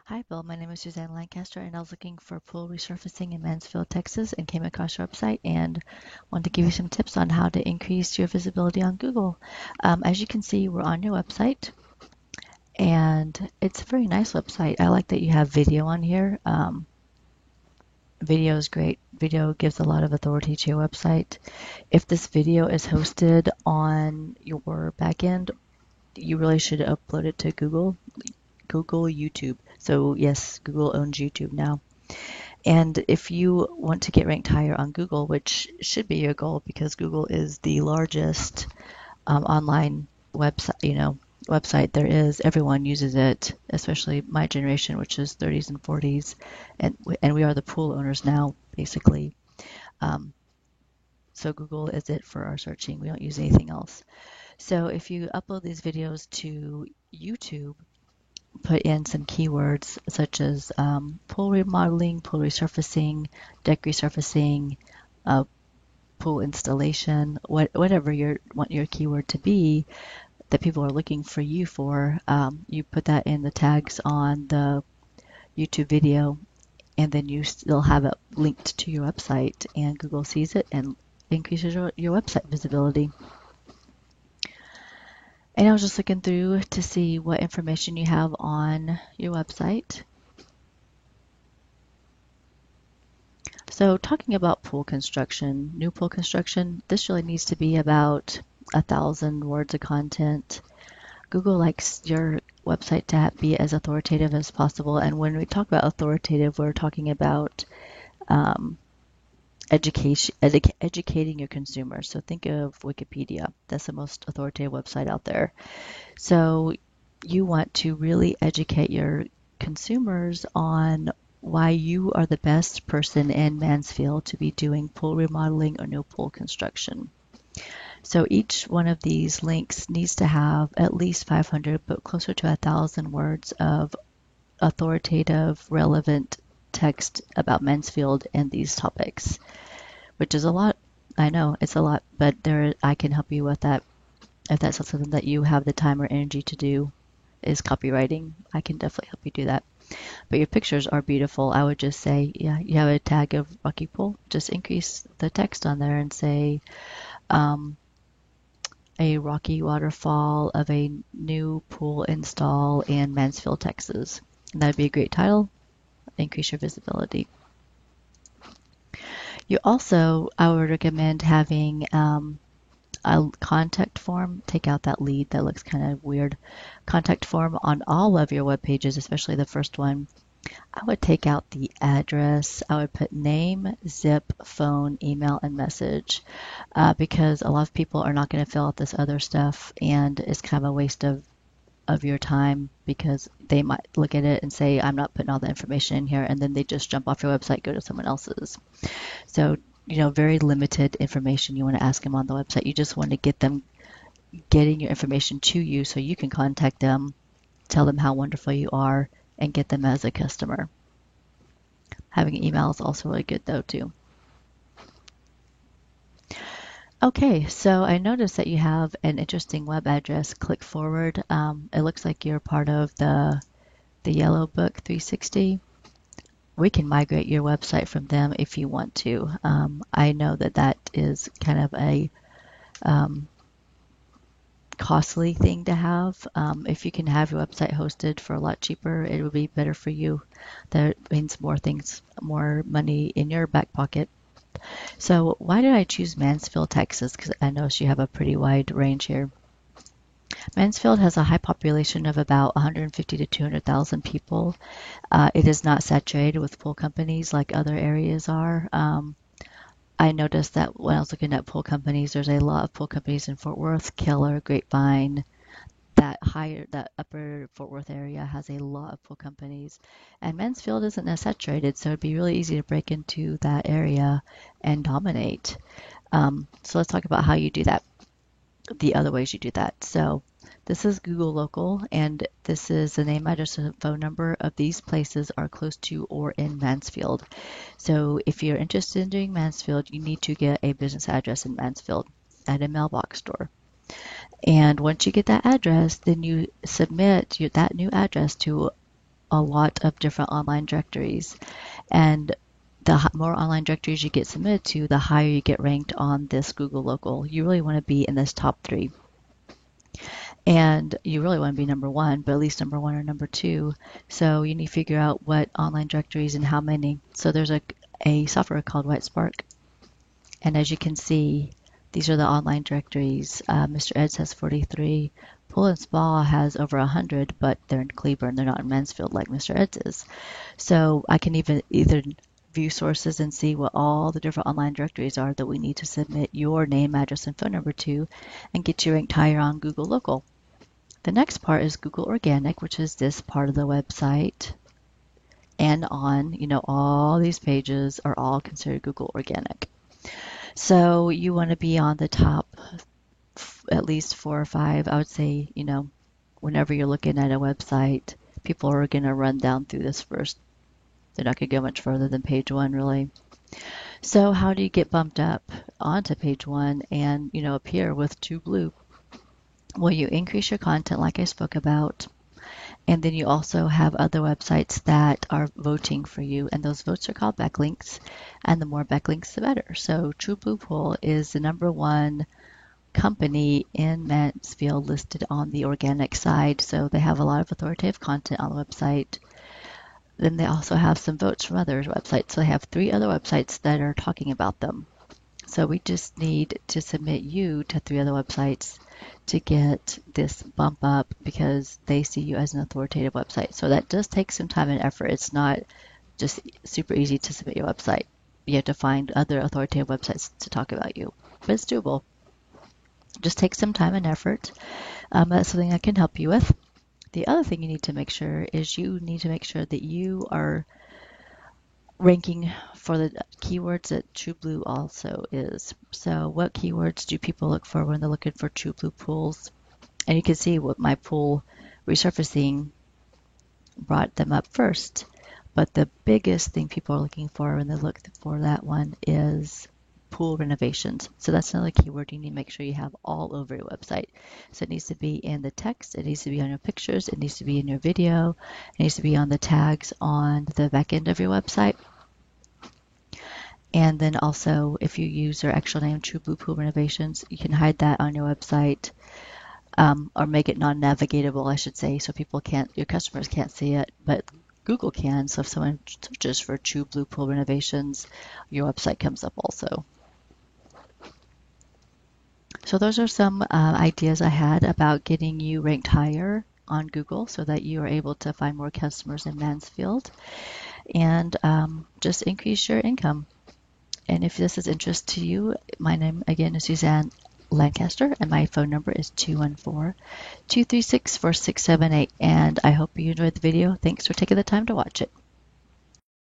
Hi, Bill. My name is Suzanne Lancaster, and I was looking for pool resurfacing in Mansfield, Texas, and came across your website and wanted to give you some tips on how to increase your visibility on Google. As you can see, we're on your website, and it's a very nice website. I like that you have video on here. Video is great. Video gives a lot of authority to your website. If this video is hosted on your backend, you really should upload it to Google YouTube. So yes, Google owns YouTube now. And if you want to get ranked higher on Google, which should be your goal because Google is the largest online website there is. Everyone uses it, especially my generation, which is 30s and 40s, and we are the pool owners now, basically. Um, so Google is it for our searching. We don't use anything else. So if you upload these videos to YouTube, put in some keywords such as pool remodeling, pool resurfacing, deck resurfacing, uh, pool installation, whatever you want your keyword to be that people are looking for you for. You put that in the tags on the YouTube video, and then you still have it linked to your website, and Google sees it and increases your website visibility. And I was just looking through to see what information you have on your website. So talking about pool construction, new pool construction, this really needs to be about 1,000 words of content. Google likes your website to be as authoritative as possible. And when we talk about authoritative, we're talking about um, educating your consumers. So think of Wikipedia. That's the most authoritative website out there. So you want to really educate your consumers on why you are the best person in Mansfield to be doing pool remodeling or new pool construction. So each one of these links needs to have at least 500, but closer to 1,000 words of authoritative, relevant text about Mansfield and these topics, which is a lot. I know it's a lot, but I can help you with that. If that's not something that you have the time or energy to do, is copywriting, I can definitely help you do that. But your pictures are beautiful. I would just say, yeah, you have a tag of Rocky Pool, just increase the text on there and say um, a rocky waterfall of a new pool install in Mansfield, Texas. And that'd be a great title, increase your visibility. You also, I would recommend having a contact form. Take out that lead that looks kind of weird. Contact form on all of your web pages, especially the first one. I would take out the address. I would put name, zip, phone, email, and message because a lot of people are not going to fill out this other stuff, and it's kind of a waste of your time because they might look at it and say, I'm not putting all the information in here, and then they just jump off your website, go to someone else's. So, very limited information you want to ask them on the website. You just want to get them getting your information to you so you can contact them, tell them how wonderful you are, and get them as a customer. Having an email is also really good though too. Okay, so I noticed that you have an interesting web address, Click Forward. It looks like you're part of the Yellow Book 360. We can migrate your website from them if you want to. I know that that is kind of a um, costly thing to have. If you can have your website hosted for a lot cheaper, it would be better for you. That means more money in your back pocket. So why did I choose Mansfield, Texas? Because I notice you have a pretty wide range here. Mansfield has a high population of about 150 to 200,000 people. It is not saturated with pool companies like other areas are. I noticed that when I was looking at pool companies, there's a lot of pool companies in Fort Worth, Keller, Grapevine. That upper Fort Worth area has a lot of pool companies, and Mansfield isn't as saturated, so it'd be really easy to break into that area and dominate. So let's talk about how you do that, the other ways you do that. So this is Google Local, and this is the name, address, and phone number of these places are close to or in Mansfield. So if you're interested in doing Mansfield, you need to get a business address in Mansfield at a mailbox store. And once you get that address, then you submit that new address to a lot of different online directories. And the more online directories you get submitted to, the higher you get ranked on this Google Local. You really want to be in this top 3. And you really want to be number 1, but at least number 1 or number 2. So you need to figure out what online directories and how many. So there's a software called WhiteSpark. And as you can see, these are the online directories. Mr. Ed's has 43. Pool and Spa has over 100, but they're in Cleburne. They're not in Mansfield like Mr. Ed's is. So I can either view sources and see what all the different online directories are that we need to submit your name, address, and phone number to and get you ranked higher on Google Local. The next part is Google Organic, which is this part of the website. And all these pages are all considered Google Organic. So you want to be on the top at least 4 or 5. I would say, whenever you're looking at a website, people are going to run down through this first. They're not going to go much further than page 1, really. So how do you get bumped up onto page 1 and, appear with TrueBlue? Well, you increase your content like I spoke about. And then you also have other websites that are voting for you, and those votes are called backlinks, and the more backlinks, the better. So TrueBlue Pool is the number 1 company in Mansfield listed on the organic side, so they have a lot of authoritative content on the website. Then they also have some votes from other websites, so they have 3 other websites that are talking about them. So we just need to submit you to 3 other websites to get this bump up because they see you as an authoritative website. So that does take some time and effort. It's not just super easy to submit your website. You have to find other authoritative websites to talk about you, but it's doable. Just take some time and effort. That's something I can help you with. The other thing you need to make sure is you need to make sure that you are ranking for the keywords that TrueBlue also is. So what keywords do people look for when they're looking for TrueBlue pools? And you can see what my pool resurfacing brought them up first. But the biggest thing people are looking for when they look for that one is pool renovations. So that's another keyword you need to make sure you have all over your website. So it needs to be in the text, it needs to be on your pictures, it needs to be in your video, it needs to be on the tags on the back end of your website. And then also, if you use your actual name, TrueBlue Pool Renovations, you can hide that on your website, or make it non-navigatable, I should say, so your customers can't see it, but Google can. So if someone searches for TrueBlue Pool Renovations, your website comes up also. So those are some ideas I had about getting you ranked higher on Google so that you are able to find more customers in Mansfield and just increase your income. And if this is interest to you, my name again is Suzanne Lancaster, and my phone number is 214-236-4678. And I hope you enjoyed the video. Thanks for taking the time to watch it.